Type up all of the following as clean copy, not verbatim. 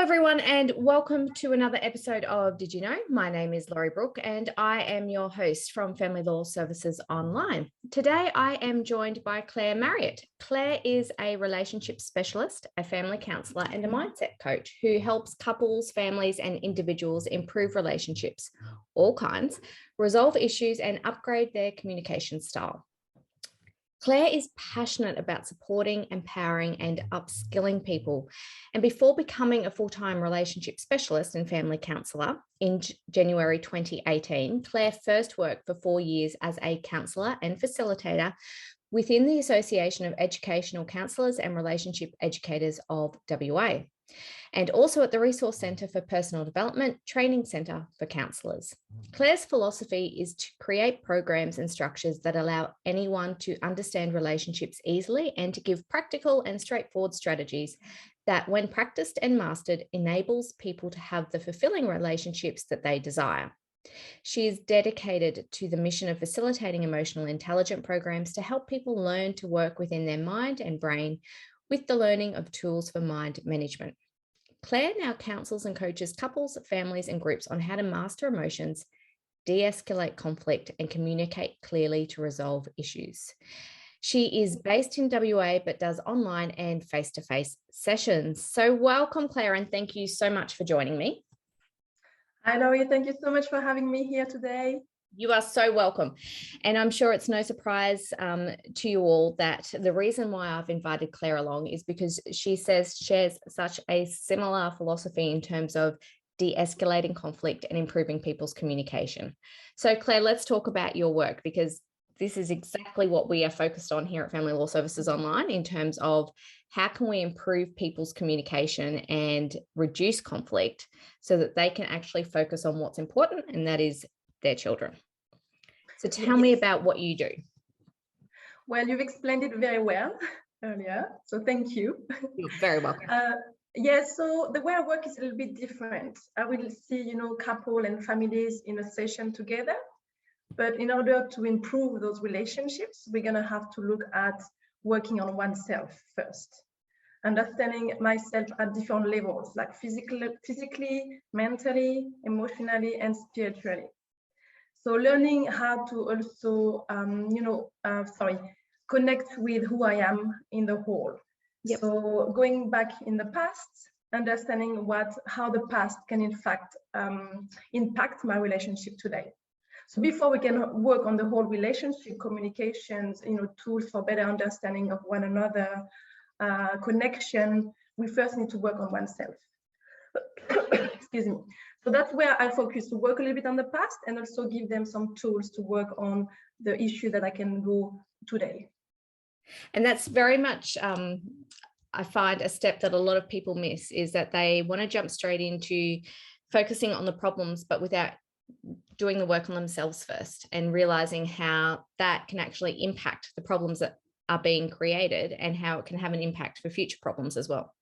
everyone, and welcome to another episode of Did You Know? My name is Laurie Brooke and I am your host from Family Law Services Online. Today I am joined by Claire Marriott. Claire is a relationship specialist, a family counsellor and a mindset coach who helps couples, families and individuals improve relationships, all kinds, resolve issues and upgrade their communication style. Claire is passionate about supporting, empowering, and upskilling people. And before becoming a full-time relationship specialist and family counsellor in January 2018, Claire first worked for 4 years as a counsellor and facilitator within the Association of Educational Counsellors and Relationship Educators of WA, and also at the Resource Centre for Personal Development Training Centre for Counsellors. Claire's philosophy is to create programs and structures that allow anyone to understand relationships easily and to give practical and straightforward strategies that, when practiced and mastered, enables people to have the fulfilling relationships that they desire. She is dedicated to the mission of facilitating emotional intelligence programs to help people learn to work within their mind and brain with the learning of tools for mind management. Claire now counsels and coaches couples, families, and groups on how to master emotions, de-escalate conflict, and communicate clearly to resolve issues. She is based in WA, but does online and face-to-face sessions. So welcome, Claire, and thank you so much for joining me. Hi, Laurie. Thank you so much for having me here today. You are so welcome. And I'm sure it's no surprise to you all that the reason why I've invited Claire along is because she shares such a similar philosophy in terms of de-escalating conflict and improving people's communication. So Claire, let's talk about your work, because this is exactly what we are focused on here at Family Law Services Online in terms of how can we improve people's communication and reduce conflict so that they can actually focus on what's important, and that is their children. So tell me about what you do. Well, you've explained it very well earlier, so thank you. You're very welcome. So the way I work is a little bit different. I will see, couple and families in a session together, but in order to improve those relationships, we're gonna have to look at working on oneself first, understanding myself at different levels, like physically, mentally, emotionally, and spiritually. So learning how to also, connect with who I am in the whole. Yep. So going back in the past, understanding how the past can in fact impact my relationship today. So before we can work on the whole relationship, communications, tools for better understanding of one another, connection, we first need to work on oneself. Excuse me. So that's where I focus, to work a little bit on the past and also give them some tools to work on the issue that I can go today. And that's very much, I find, a step that a lot of people miss, is that they want to jump straight into focusing on the problems, but without doing the work on themselves first and realizing how that can actually impact the problems that are being created and how it can have an impact for future problems as well.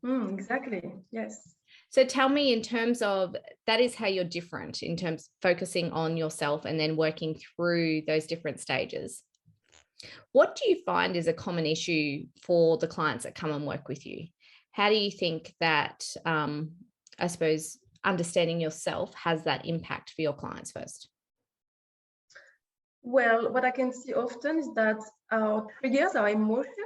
Exactly, yes. So tell me, in terms of, that is how you're different, in terms of focusing on yourself and then working through those different stages. What do you find is a common issue for the clients that come and work with you? How do you think that, I suppose, understanding yourself has that impact for your clients first? Well, what I can see often is that our triggers, our emotions,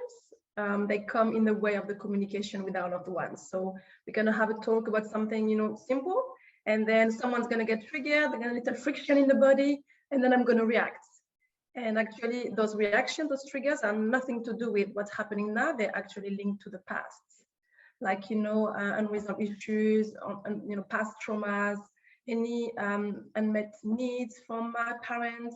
they come in the way of the communication with our loved ones. So we're going to have a talk about something, simple, and then someone's going to get triggered, they're going to little friction in the body, and then I'm going to react. And actually, those reactions, those triggers are nothing to do with what's happening now. They're actually linked to the past, like, unresolved issues, past traumas, any unmet needs from my parents,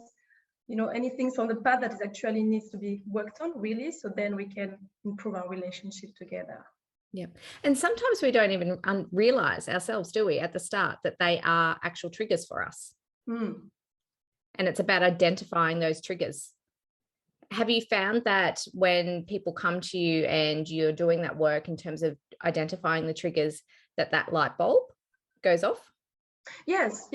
anything from the past that is actually needs to be worked on, really, so then we can improve our relationship together. Yeah. And sometimes we don't even realize ourselves, do we, at the start, that they are actual triggers for us. And it's about identifying those triggers. Have you found that when people come to you and you're doing that work in terms of identifying the triggers, that light bulb goes off? Yes.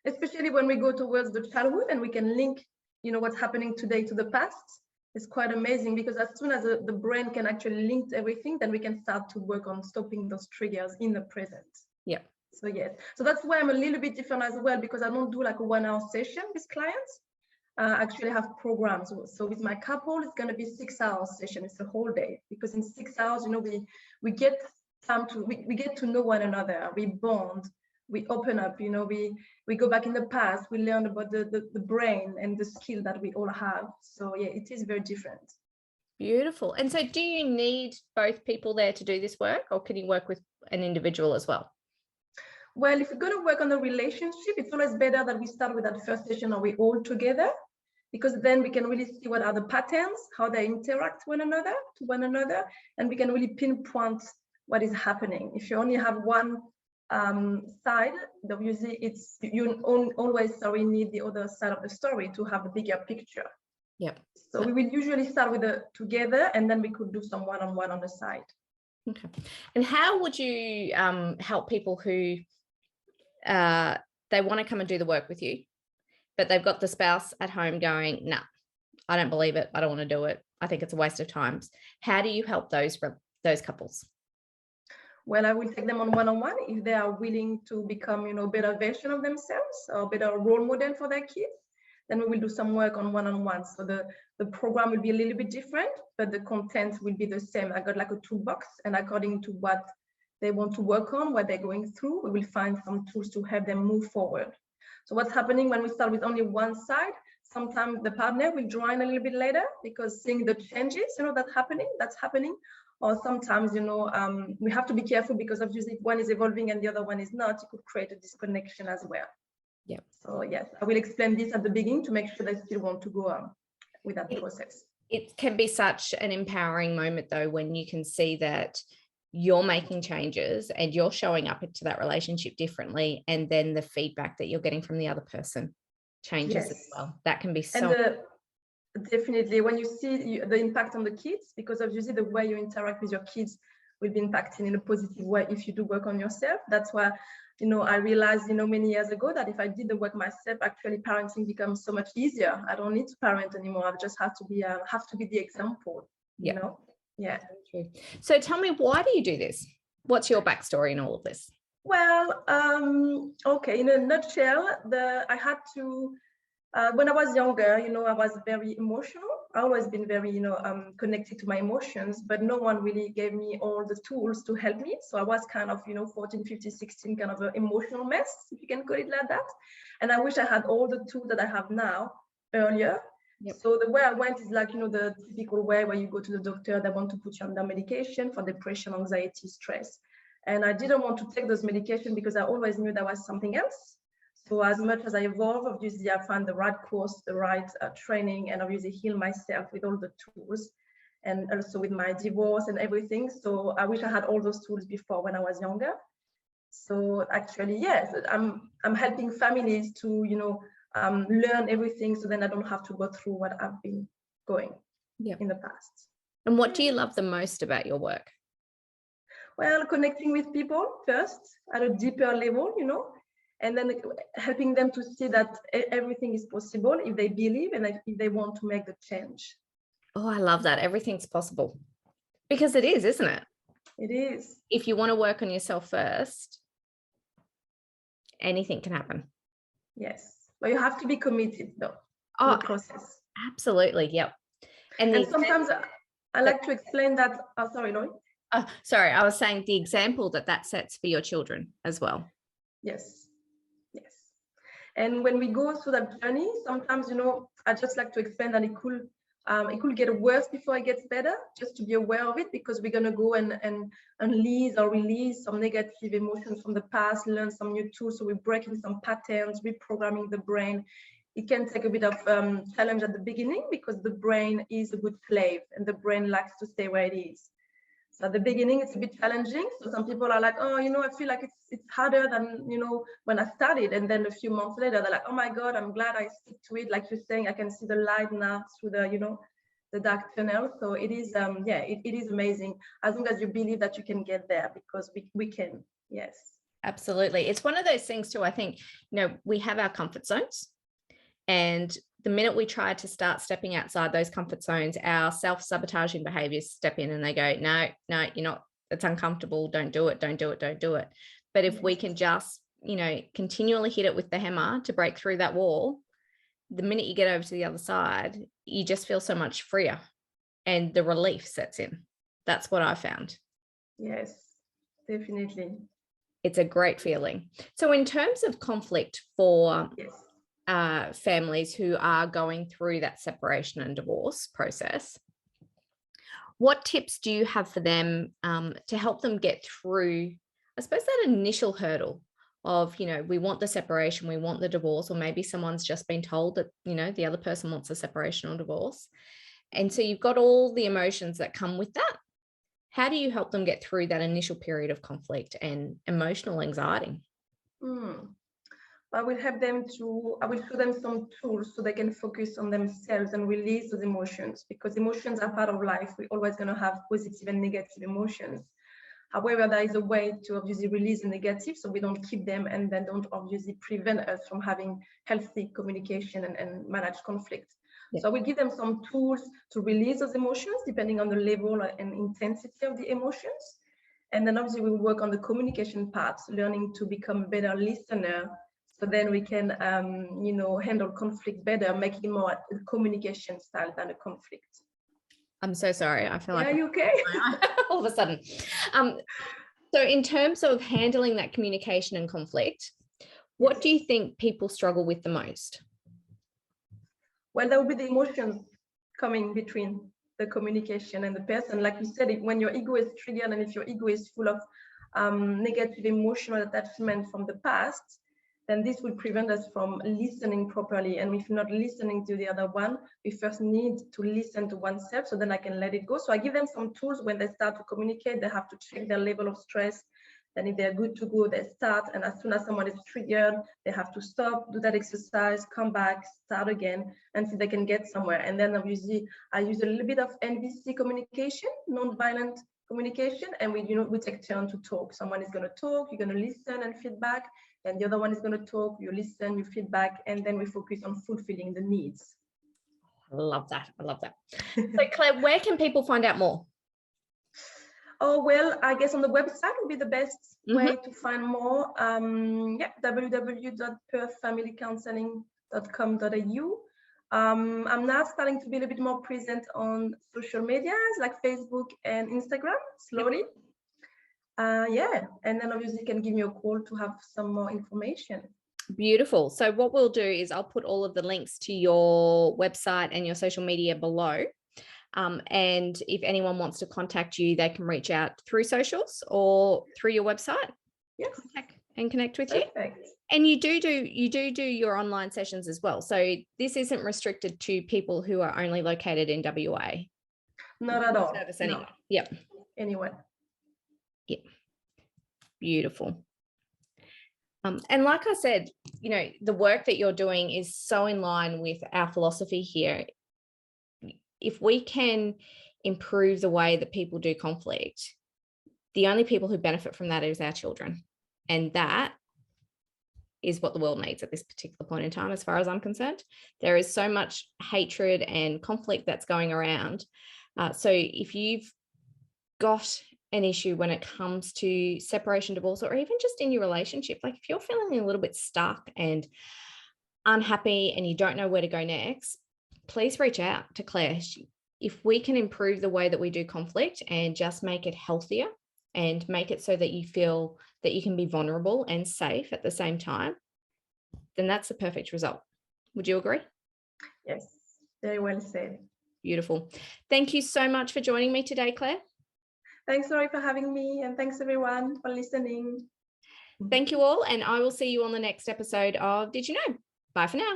Especially when we go towards the childhood and we can link, what's happening today to the past. It's quite amazing, because as soon as the brain can actually link everything, then we can start to work on stopping those triggers in the present. Yeah. So yes, so that's why I'm a little bit different as well, because I don't do like a 1 hour session with clients. I actually have programs. So with my couple, it's going to be 6 hours session. It's a whole day, because in 6 hours, you know, we get time to, we get to know one another, we bond, we open up, you know, we go back in the past, we learn about the brain and the skill that we all have. So yeah, it is very different. Beautiful. And so do you need both people there to do this work, or can you work with an individual as well? Well, if we're going to work on the relationship, it's always better that we start with that first session, are we all together? Because then we can really see what are the patterns, how they interact to one another, and we can really pinpoint what is happening. If you only have one side, obviously you always need the other side of the story to have a bigger picture. Yep. So we will usually start with the together, and then we could do some one-on-one on the side. Okay. And how would you help people who they want to come and do the work with you, but they've got the spouse at home going, nah, I don't believe it, I don't want to do it, I think it's a waste of time? How do you help those couples? Well, I will take them on one-on-one if they are willing to become, you know, a better version of themselves, or a better role model for their kids. Then we will do some work on one-on-one. So the program will be a little bit different, but the content will be the same. I got like a toolbox, and according to what they want to work on, what they're going through, we will find some tools to help them move forward. So what's happening when we start with only one side, sometimes the partner will join a little bit later, because seeing the changes, you know, that's happening. Or sometimes, you know, we have to be careful, because obviously if one is evolving and the other one is not, it could create a disconnection as well. Yeah. So yes, I will explain this at the beginning to make sure they still want to go with that process. It can be such an empowering moment though, when you can see that you're making changes and you're showing up into that relationship differently, and then the feedback that you're getting from the other person changes as well. That can be so. Definitely, when you see the impact on the kids, because obviously the way you interact with your kids will be impacting in a positive way if you do work on yourself. That's why, you know, I realized, you know, many years ago that if I did the work myself, actually parenting becomes so much easier. I don't need to parent anymore. I just have to be the example. You know. Yeah. So tell me, why do you do this? What's your backstory in all of this? Well, okay, in a nutshell, I had to, when I was younger, you know, I was very emotional. I always been very, you know, connected to my emotions, but no one really gave me all the tools to help me. So I was kind of, you know, 14, 15, 16, kind of an emotional mess, if you can call it like that. And I wish I had all the tools that I have now earlier. Yep. So the way I went is like, you know, the typical way where you go to the doctor, they want to put you under medication for depression, anxiety, stress. And I didn't want to take those medications because I always knew there was something else. So as much as I evolve, obviously I find the right course, the right training, and obviously heal myself with all the tools, and also with my divorce and everything. So I wish I had all those tools before when I was younger. So actually, yes, I'm helping families to, you know, learn everything, so then I don't have to go through what I've been going in the past. And what do you love the most about your work? Well, connecting with people first at a deeper level, you know, and then helping them to see that everything is possible if they believe and if they want to make the change. Oh, I love that. Everything's possible. Because it is, isn't it? It is. If you want to work on yourself first, anything can happen. Yes. But you have to be committed, though, to the process. Absolutely. Yep. And sometimes I like to explain that. Oh, sorry, Laurie. Sorry, I was saying the example that sets for your children as well. Yes. Yes. And when we go through that journey, sometimes, you know, I just like to explain that it could get worse before it gets better, just to be aware of it, because we're going to go and release some negative emotions from the past, learn some new tools. So we're breaking some patterns, reprogramming the brain. It can take a bit of challenge at the beginning, because the brain is a good slave and the brain likes to stay where it is. So at the beginning, it's a bit challenging. So some people are like, oh, you know, I feel like it's harder than, you know, when I started. And then a few months later, they're like, oh my God, I'm glad I stick to it. Like you're saying, I can see the light now through the, you know, the dark tunnel. So it is, it is amazing, as long as you believe that you can get there, because we can. Yes. Absolutely. It's one of those things too. I think, you know, we have our comfort zones, and the minute we try to start stepping outside those comfort zones, our self-sabotaging behaviors step in and they go, no, you're not, it's uncomfortable. Don't do it. Don't do it. Don't do it. But if we can just, continually hit it with the hammer to break through that wall, the minute you get over to the other side, you just feel so much freer and the relief sets in. That's what I found. Yes, definitely. It's a great feeling. So in terms of conflict for families who are going through that separation and divorce process, what tips do you have for them to help them get through, I suppose, that initial hurdle of, we want the separation, we want the divorce, or maybe someone's just been told that, the other person wants a separation or divorce. And so you've got all the emotions that come with that. How do you help them get through that initial period of conflict and emotional anxiety? I will show them some tools so they can focus on themselves and release those emotions, because emotions are part of life. We're always going to have positive and negative emotions. However, there is a way to obviously release the negative so we don't keep them, and then don't obviously prevent us from having healthy communication and manage conflict. Yeah. So we give them some tools to release those emotions depending on the level and intensity of the emotions. And then obviously we will work on the communication part, learning to become a better listener. So then we can, handle conflict better, making it more a communication style than a conflict. I'm so sorry. I feel like. Are you okay? All of a sudden. So in terms of handling that communication and conflict, what do you think people struggle with the most? Well, there will be the emotions coming between the communication and the person. Like you said, when your ego is triggered and if your ego is full of negative emotional attachment from the past, then this will prevent us from listening properly. And if not listening to the other one, we first need to listen to oneself, so then I can let it go. So I give them some tools. When they start to communicate, they have to check their level of stress. Then if they're good to go, they start. And as soon as someone is triggered, they have to stop, do that exercise, come back, start again, and see if they can get somewhere. And then obviously I use a little bit of NVC communication, non-violent communication, and we take turn to talk. Someone is going to talk, you're going to listen and feedback, and the other one is going to talk, you listen, you feedback, and then we focus on fulfilling the needs. I love that. So Claire, where can people find out more? Oh, well, I guess on the website would be the best way to find more. www.perthfamilycounseling.com.au. I'm now starting to be a little bit more present on social medias like Facebook and Instagram, slowly. And then obviously you can give me a call to have some more information. Beautiful. So what we'll do is I'll put all of the links to your website and your social media below. And if anyone wants to contact you, they can reach out through socials or through your website. Yes. And connect with Perfect. you. And you do your online sessions as well. So this isn't restricted to people who are only located in WA. Not at all. Service anyway. No. Yep. Anyway. Yep. Beautiful. And like I said, the work that you're doing is so in line with our philosophy here. If we can improve the way that people do conflict, the only people who benefit from that is our children. And that is what the world needs at this particular point in time, as far as I'm concerned. There is so much hatred and conflict that's going around. So if you've got an issue when it comes to separation, divorce, or even just in your relationship, like if you're feeling a little bit stuck and unhappy and you don't know where to go next, please reach out to Claire. If we can improve the way that we do conflict and just make it healthier and make it so that you feel that you can be vulnerable and safe at the same time, then that's the perfect result. Would you agree? Yes, very well said. Beautiful. Thank you so much for joining me today, Claire. Thanks, Lori, for having me, and thanks everyone for listening. Thank you all, and I will see you on the next episode of Did You Know? Bye for now.